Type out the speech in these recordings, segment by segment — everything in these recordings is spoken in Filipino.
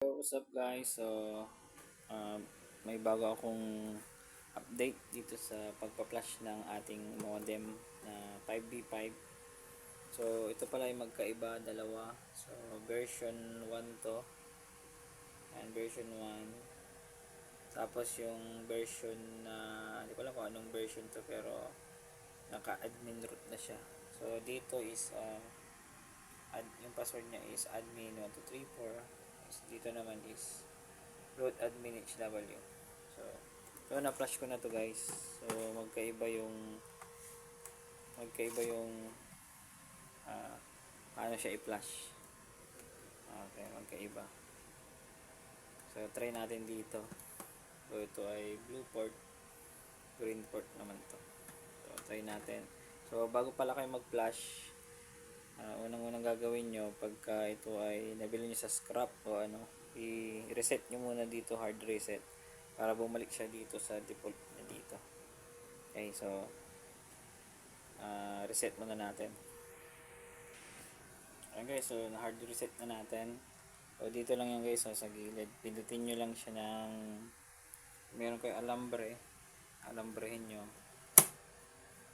What's up guys? Uh, may bago akong update dito sa pagpa-flash ng ating modem na 5v5. So ito pala ay magkaiba, dalawa. So version 1 to. And version 1. Tapos yung version na hindi ko alam kung anong version to, pero naka-admin root na siya. So dito is yung password niya is admin 1234. Dito naman is root admin HW. So na-flash ko na to guys. So magkaiba yung uh, paano siya i-flash. Okay, magkaiba. So try natin dito. So ito ay blue port, green port naman to. So try natin. So bago pala kayo mag-flash, unang-unang gagawin nyo pagka ito ay nabili nyo sa scrap o ano, i-reset nyo muna dito, hard reset, para bumalik siya dito sa default na dito. Okay, so reset muna natin. Okay guys, so hard reset na natin. So dito lang yan guys, sa gilid. Pindutin nyo lang siya ng, meron kayo alambrehin nyo.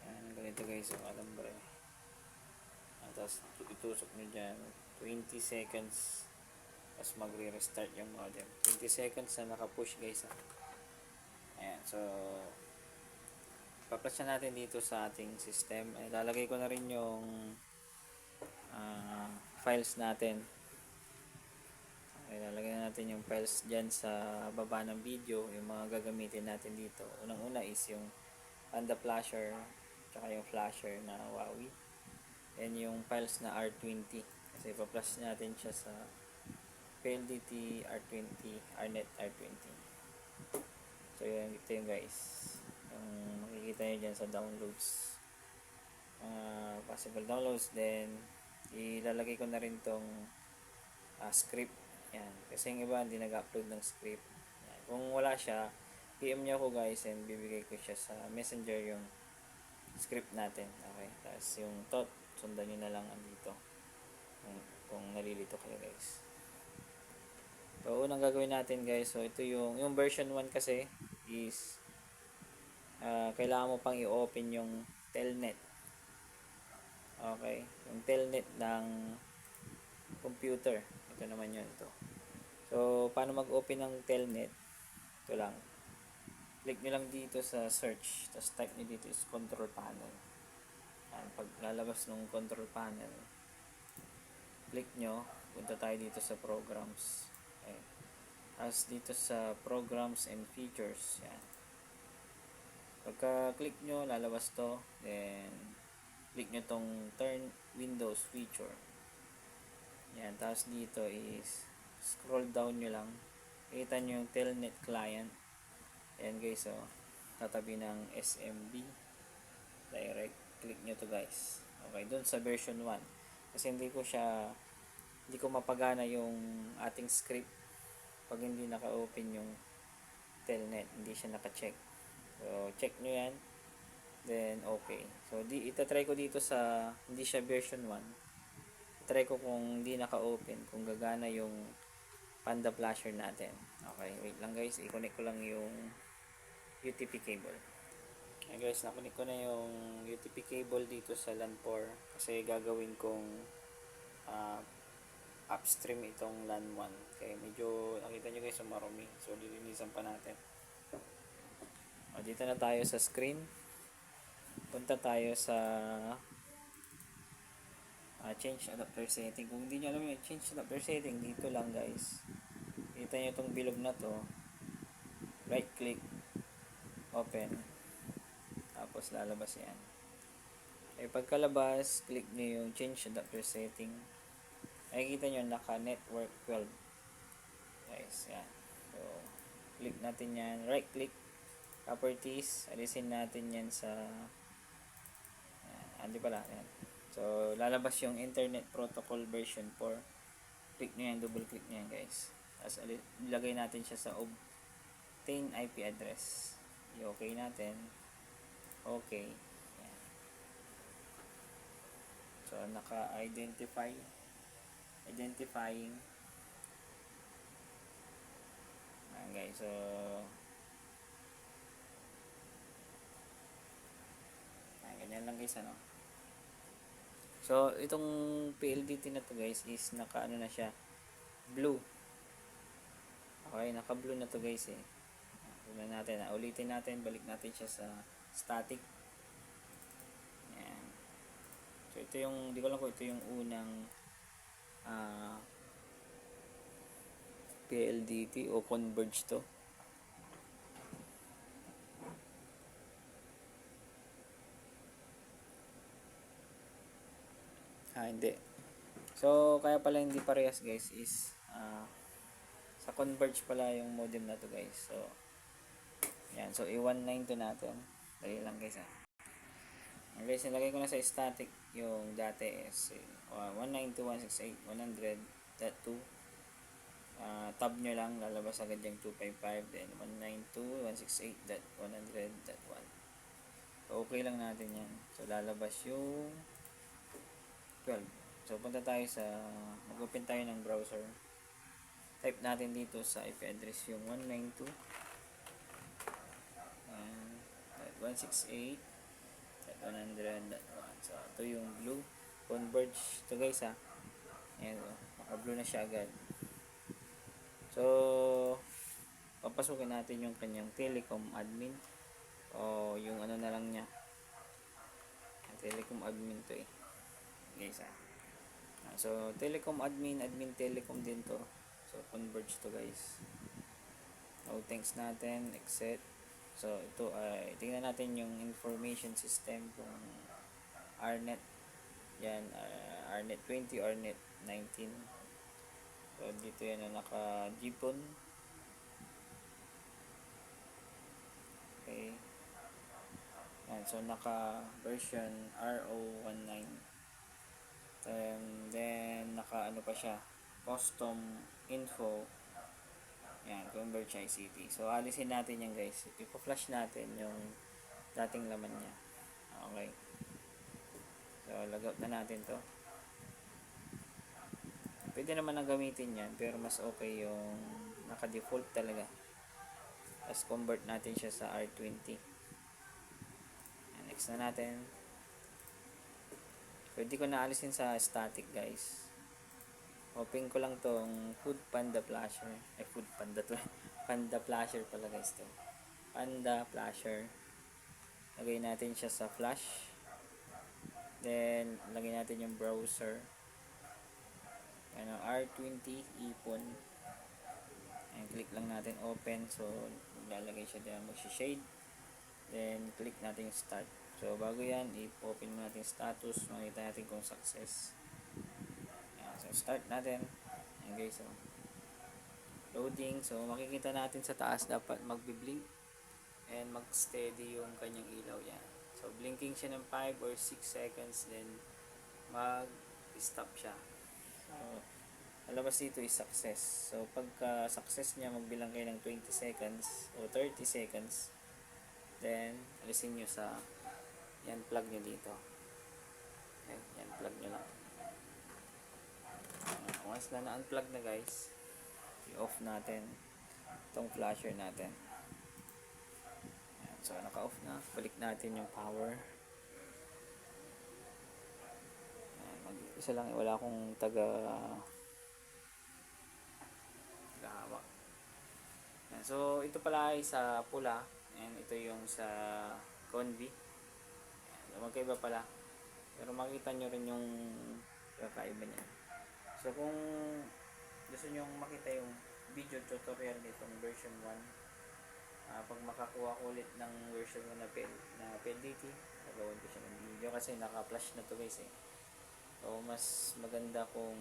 Yan, ganito guys, so alambre. Tapos itusok nyo dyan 20 seconds, tapos magre-restart yung modem. 20 seconds na naka-push guys. Ayan, so pa-flash na natin dito sa ating system. Lalagay ko na rin yung files natin. Lalagay na natin yung files dyan sa baba ng video, yung mga gagamitin natin dito. Unang-una is yung Panda Flasher, tsaka yung flasher na Huawei, and yung files na R20, kasi pa-flash natin siya sa PLDT R20, RNet R20. So yun, ito yung guys, yung makikita nyo dyan sa downloads, possible downloads. Then ilalagay ko na rin tong script. Yan, kasi yung iba hindi nag-upload ng script. Yan. Kung wala siya, PM nyo ako guys, and bibigay ko siya sa messenger yung script natin. Okay, tapos yung tot, sundan nyo na lang andito kung nalilito kayo guys. So unang gagawin natin guys, so ito yung version 1 kasi is kailangan mo pang i-open yung telnet. Okay, yung telnet ng computer. Ito naman yun to. So paano mag-open ng telnet? Ito lang, click nyo lang dito sa search, tapos type nyo dito is control panel. Pag lalabas ng control panel, click nyo, punta tayo dito sa programs. Okay. As dito sa programs and features, yan. Pagka click nyo, lalabas to. Then click nyo tong turn windows feature. Yan, tapos dito is scroll down nyo lang, kita nyo yung telnet client. Yan guys, so tatabi ng SMB direct, click nyo to guys. Okay, dun sa version 1, kasi hindi ko mapagana yung ating script pag hindi naka-open yung telnet, hindi siya naka-check. So check nyo yan, then okay. So itatry ko dito sa hindi siya version 1, try ko kung hindi naka-open, kung gagana yung Panda Flasher natin. Okay, wait lang guys, i-connect ko lang yung UTP cable. Okay guys, nakunik ko na yung UTP cable dito sa LAN 4, kasi gagawin kong upstream itong LAN 1. Okay, medyo nakita nyo guys, marumi. So lilinisan pa natin. Dito na tayo sa screen. Punta tayo sa change adapter setting. Kung hindi nyo alam yung change adapter setting, dito lang guys. Kita nyo itong bilog na to. Right click, open, tapos lalabas yan. Pagkalabas, click nyo yung change adapter setting. Makikita nyo naka network 12 guys, yan. So click natin yan, right click, properties, alisin natin yan sa hindi pala yan. So lalabas yung internet protocol version 4. Click nyo yan, double click nyo yan guys. Tapos ilagay natin siya sa obtain IP address. I-okay natin. Okay. Yan. So identifying So, ganyan lang guys, ano. So, itong PLDT na to guys is naka ano na siya, blue. Okay, naka blue na to guys eh. Tignan natin, ulitin natin, balik natin siya sa static. Ayan. So, ito yung, di ko lang kung ito yung unang PLDT o converge to. Hindi. So, kaya pala hindi parehas guys is sa converge pala yung modem na to guys. So, yan. So, i-192 natin. Dali lang guys ha. Guys, nilagay ko na sa static yung dati is 192.168.100.2. Tab nyo lang, lalabas agad yung 255, then 192.168.100.1. So, okay lang natin yan. So, lalabas yung 12. So, punta tayo sa, mag-open tayo ng browser. Type natin dito sa IP address yung 192.168.100.1. So, ito yung blue. Converge ito guys ha. Ayan o. Naka-blue na siya agad. So, papasukin natin yung kanyang telecom admin. O yung ano na lang niya. Telecom admin to eh. Guys ha. So, telecom admin telecom din to. So, converge to guys. So, thanks natin. Exit. So, ito ay tingnan natin yung information system kung RNet. Yan, RNet 20, RNet 19. So, dito yan na naka-GPON. Okay. Yan, so naka-version RO19. Then, naka-ano pa siya, custom info. Yan, Converge ICT. So, alisin natin yan guys. Ipo-flash natin yung dating laman niya. Okay. So, logout na natin to. Pwede naman na gamitin yan, pero mas okay yung naka-default talaga. Tapos, convert natin siya sa R20. Next na natin. Pwede ko na alisin sa static guys. Open ko lang tong Food Panda Flasher. Food Panda to. Panda Flasher pala guys to. Panda Flasher. Lagay natin siya sa flash. Then, lagay natin yung browser. Ano, R20 ipon. And click lang natin open. So, lalagay siya dyan. Mag-shade. Then, click natin yung start. So, bago yan, i-open mo natin status. Makita natin kung success. So, start natin. Ayan guys, so, loading. So, makikita natin sa taas dapat magbi-blink and mag-steady yung kanyang ilaw yan. So, blinking siya ng 5 or 6 seconds, then mag-stop siya. So, alabas dito is success. So, pagka success niya, magbilang kayo ng 20 seconds o 30 seconds. Then, alisin nyo sa yan, plug nyo dito. Yan, plug nyo lang. Once na na-unplug na guys, i-off natin itong flasher natin. Ayan, so naka-off na, balik natin yung power. Ayan, mag-isa lang, wala akong tagahawak. Ayan, so ito pala ay sa pula, and ito yung sa Convi. Ayan, magkaiba pala, pero makita nyo rin yung kakaiba niya. So, kung gusto nyo makita yung video tutorial nitong version 1, pag makakuha ko ulit ng version 1 na PLDT, gagawin ko siya ng video kasi naka-flash na to guys eh. So, mas maganda kung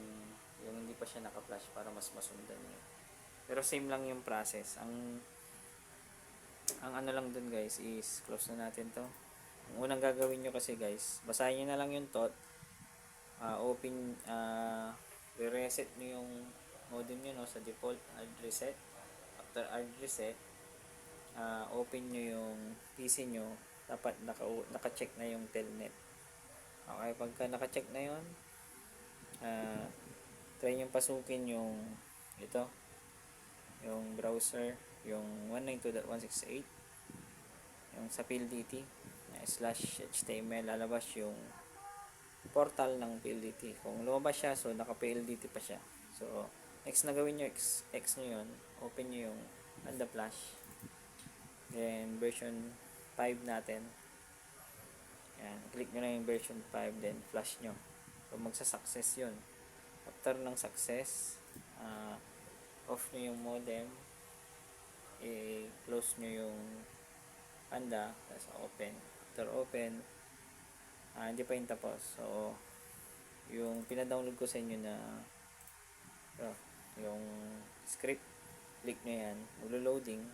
yung hindi pa siya naka-flash para mas masundan nyo. Pero same lang yung process. Ang ano lang dun guys is close na natin to. Ang unang gagawin nyo kasi guys, basahin nyo na lang yung tot. Open, reset nyo yung modem nyo no, sa default hard reset. After hard reset, open nyo yung PC nyo. Dapat naka-check na yung telnet. Okay, pagka naka-check na yun, try nyo pasukin yung ito yung browser, yung 192.168, yung sa PLDT slash HTML, lalabas yung portal ng PLDT. Kung lumabas siya, so naka PLDT pa siya. So next na gawin nyo, X nyo yun, open nyo yung Panda Flash, then version 5 natin. Yan, click nyo lang yung version 5, then flash nyo. So magsa-success yun. After ng success, off nyo yung modem, i-close nyo yung Panda, tapos open. After open, hindi pa yung tapos. So yung pina-download ko sa inyo na yung script, click nyo yan, maglo-loading.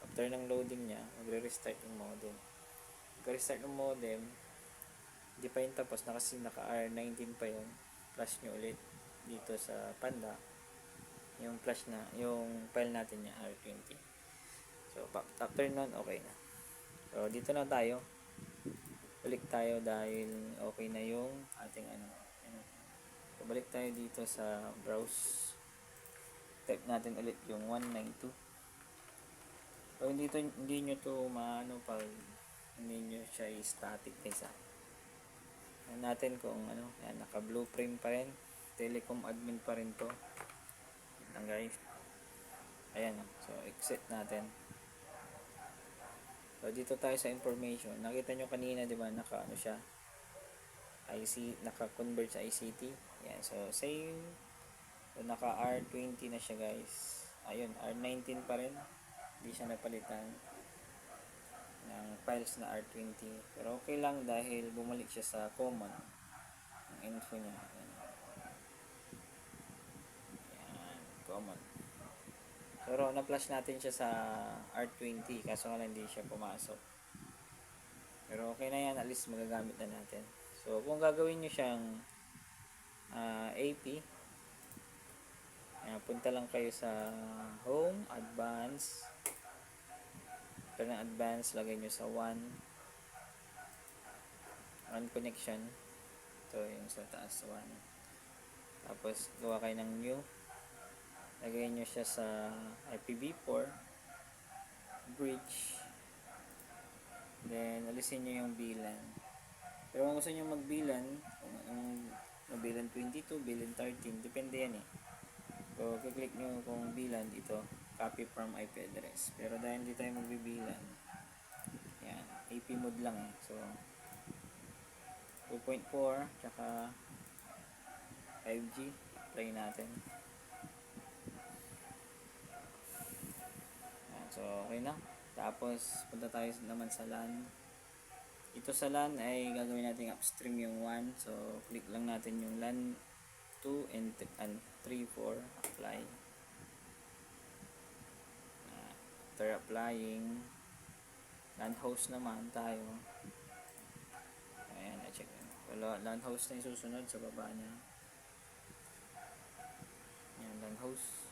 After ng loading nya, magre-restart yung modem. Pag-restart ng modem, hindi pa yung tapos na kasi naka R19 pa yun. Flash nyo ulit dito sa Panda yung flash na, yung file natin niya R20. So after nun, okay na. So dito na tayo, balik tayo dahil okay na yung ating so balik tayo dito sa browse, type natin ulit yung 192. So hindi nyo to maano pag hindi nyo siya static guys. Yan natin kung yan, naka blue frame pa rin, telecom admin pa rin to. Yan guys, ayan. So exit natin. So dito tayo sa information. Nakita nyo kanina, di ba, naka siya, naka-convert sa ICT. Yan, so same. So naka R20 na siya guys. Ayun, R19 pa rin. Hindi siya napalitan ng files na R20. Pero okay lang dahil bumalik siya sa common. Ang info niya. Yan, common. Pero na-flash natin siya sa R20 kaso nga hindi siya pumasok. Pero okay na yan, at least magagamit na natin. So kung gagawin nyo siyang AP, punta lang kayo sa Home, Advanced. After ng Advanced, lagay nyo sa 1 connection. Ito yung sa taas, 1. Tapos gawa kayo ng new, lagay nyo siya sa IPv4 bridge, then alisin nyo yung VLAN. Pero kung gusto nyo mag-VLAN, kung VLAN 22, VLAN 13, depende yan eh. So click nyo kung VLAN dito, copy from IP address. Pero dahil hindi tayo mag-VLAN, yan, AP mode lang eh. So 2.4 tsaka 5G, play natin. Yan, so okay na. Tapos punta tayo naman sa LAN. Ito sa LAN ay gagawin natin upstream yung 1. So click lang natin yung LAN 2 and 3, 4, apply. After applying, LAN host naman tayo. Ayan, na-check nyo. Wala, LAN host na yung susunod sa baba niya. Ayan, LAN host.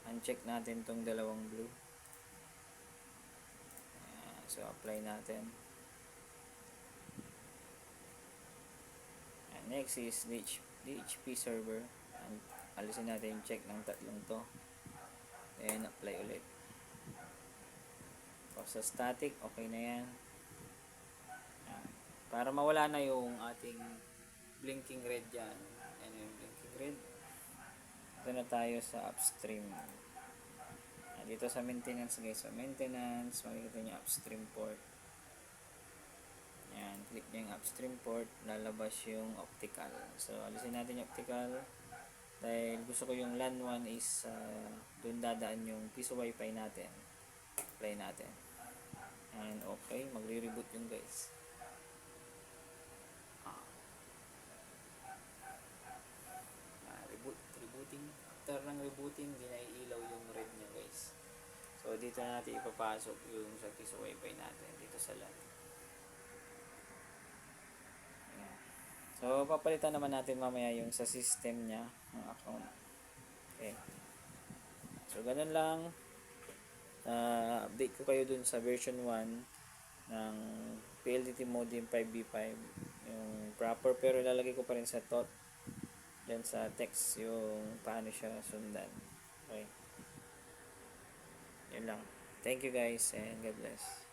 Uncheck natin tong dalawang blue. Ayan, so apply natin. Ayan, next is DHP server. Alisin natin yung check ng tatlong to. Then apply ulit. Sa static, okay na yan. Para mawala na yung ating blinking red dyan. Yan yung blinking red. Ito na tayo sa upstream. Dito sa maintenance guys. Sa maintenance, makikita nyo upstream port. Yan, click nyo yung upstream port. Lalabas yung optical. So alisin natin yung optical. Dahil gusto ko yung LAN 1 is doon dadaan yung piso wifi natin. Apply natin. And okay, magre-reboot yung guys. Rebooting. After ng rebooting, hindi na iilaw yung red niya guys. So dito na natin ipapasok yung sa piso wifi natin dito sa LAN. Ayan. So papalitan naman natin mamaya yung sa system niya ng account. Okay. So ganun lang. Update ko kayo dun sa version 1 ng PLDT modem 5v5 yung proper, pero lalagay ko pa rin sa dyan sa text yung paano siya sundan. Okay. Yun lang. Thank you guys and God bless.